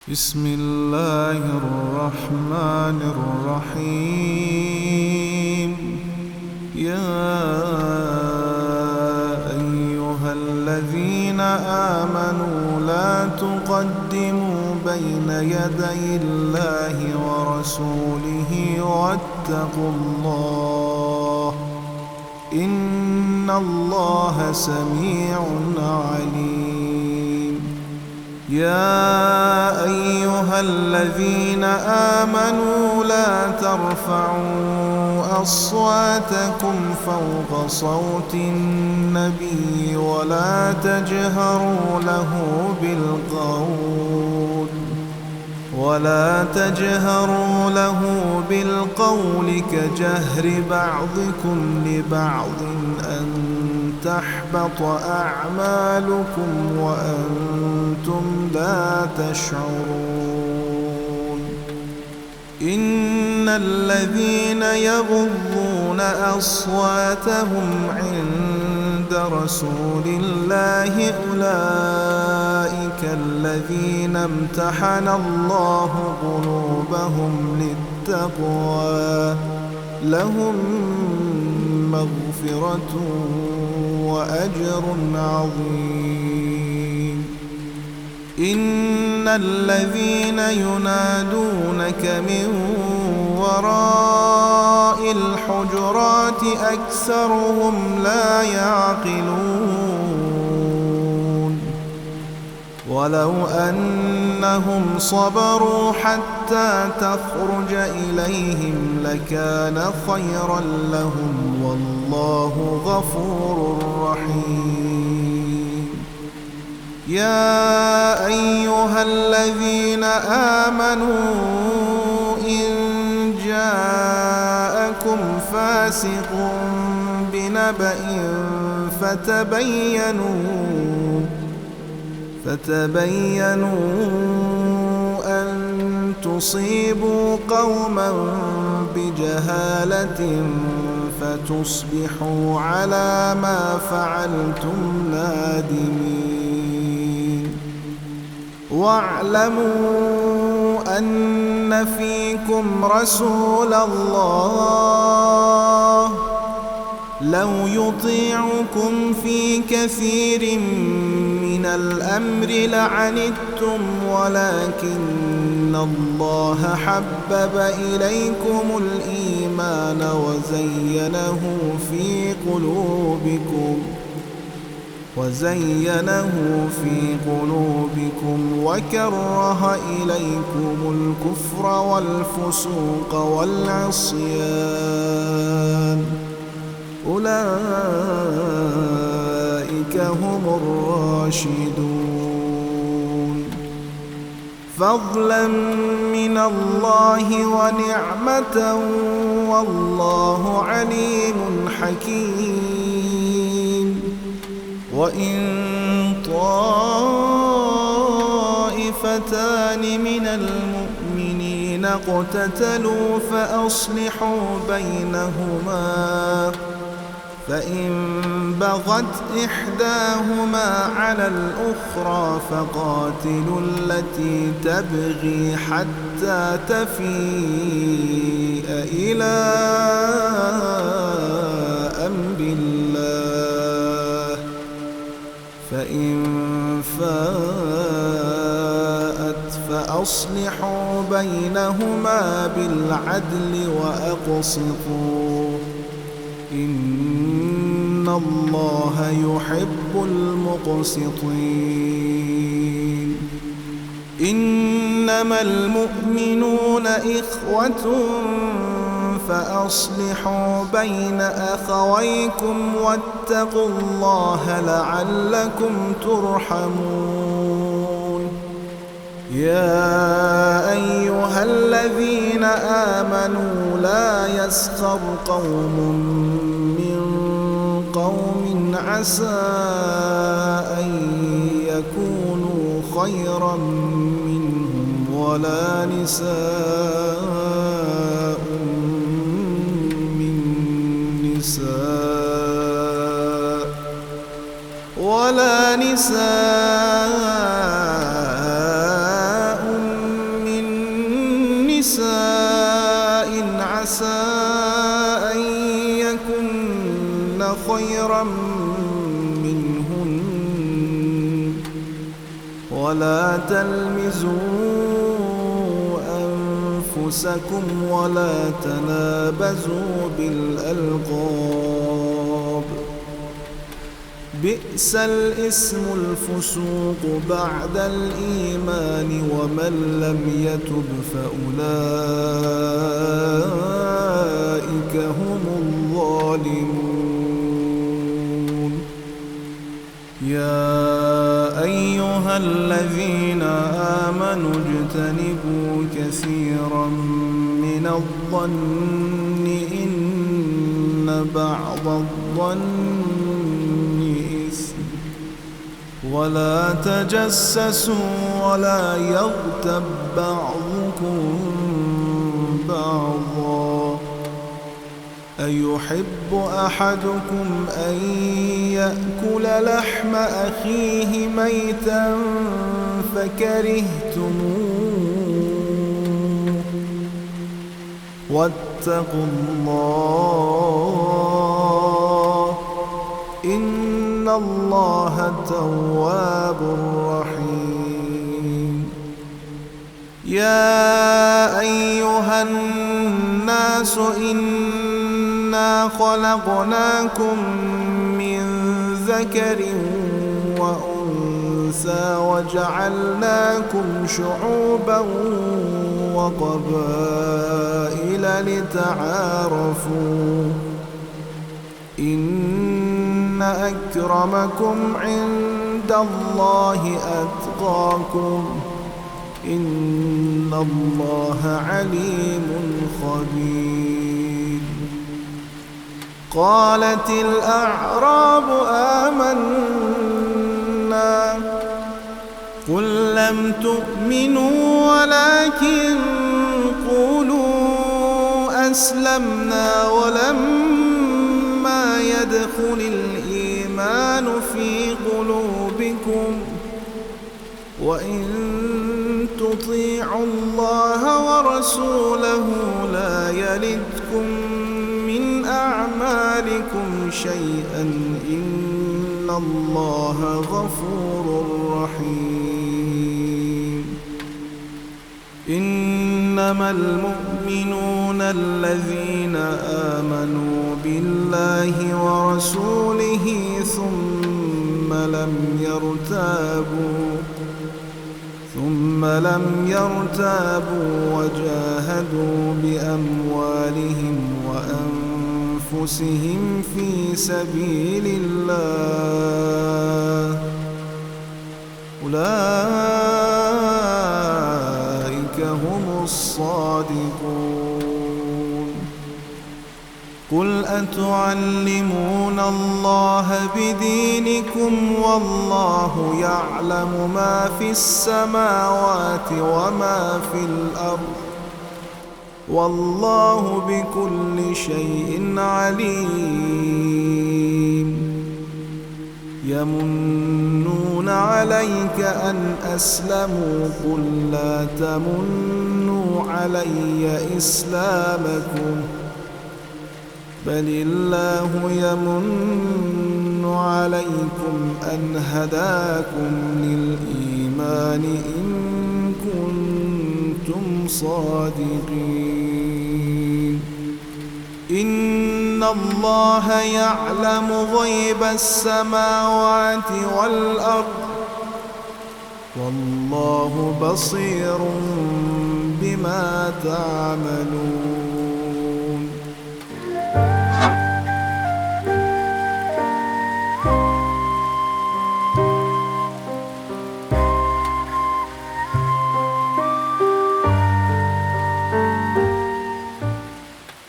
بسم الله الرحمن الرحيم. يا أيها الذين آمنوا لا تقدموا بين يدي الله ورسوله واتقوا الله إن الله سميع عليم. يا أيها الذين آمنوا لا ترفعوا أصواتكم فوق صوت النبي ولا تجهروا له بالقول كجهر بعضكم لبعض أن تحبط أعمالكم وأنتم لا تشعرون. إن الذين يغضون أصواتهم عند رسول الله أولئك الذين امتحن الله قلوبهم للتقوى لهم مغفرة وأجر عظيم. إن الذين ينادونك من وراء الحجرات أكثرهم لا يعقلون. ولو أنهم صبروا حتى تخرج إليهم لكان خيرا لهم والله غفور رحيم. يا أيها الذين آمنوا إن جاءكم فاسق بنبأ فتبينوا أن تصيبوا قوما بجهالة فتصبحوا على ما فعلتم نادمين. واعلموا أن فيكم رسول الله لو يطيعكم في كثير من الأمر لعنتم لكن الله حبب إليكم الإيمان وزينه في قلوبكم وكره إليكم الكفر والفسوق والعصيان أولئك هم الراشدون فضلا من الله ونعمة والله عليم حكيم. وإن طائفتان من المؤمنين اقتتلوا فأصلحوا بينهما فإن بغت إحداهما على الأخرى فقاتلوا التي تبغي حتى تفيء إلى أمر الله فإن فاءت فأصلحوا بينهما بالعدل وأقسطوا إن الله يحب المقسطين. إنما المؤمنون إخوة فأصلحوا بين أخويكم واتقوا الله لعلكم ترحمون. يا أيها الذين آمنوا لا يسخر قوم من قوم عسى أن يكونوا خيرا منهم ولا نساء من نساء خيرا منهن ولا تلمزوا أنفسكم ولا تنابزوا بالألقاب بئس الاسم الفسوق بعد الإيمان ومن لم يتب فأولئك هم الظالمون يا أيها الذين آمنوا اجتنبوا كثيرا من الظن إن بعض الظن إثم ولا تجسسوا ولا يغتب بعضكم بعضا أيحب أحدكم أن يأكل لحم أخيه ميتا فكرهتموه واتقوا الله إن الله تواب رحيم يا أيها الناس إنا خلقناكم من ذكر وأنثى وجعلناكم شعوبا وقبائل لتعارفوا إن أكرمكم عند الله أتقاكم إن الله عليم خبير قالت الأعراب آمنا قل لم تؤمنوا ولكن قولوا أسلمنا ولما يدخل الإيمان في قلوبكم وإن تطيعوا الله ورسوله لا يلدكم من أعمالكم شيئا إن الله غفور رحيم إنما المؤمنون الذين آمنوا بالله ورسوله ثم لم يرتابوا وجاهدوا بأموالهم وأنفسهم في سبيل الله أولئك هم الصادقون قل أتعلمون الله بدينكم والله يعلم ما في السماوات وما في الأرض والله بكل شيء عليم يمنون عليك أن أسلموا قل لا تمنوا علي إسلامكم بل الله يمن عليكم أن هداكم للإيمان إن كنتم صادقين إن الله يعلم غيب السماوات والأرض والله بصير بما تعملون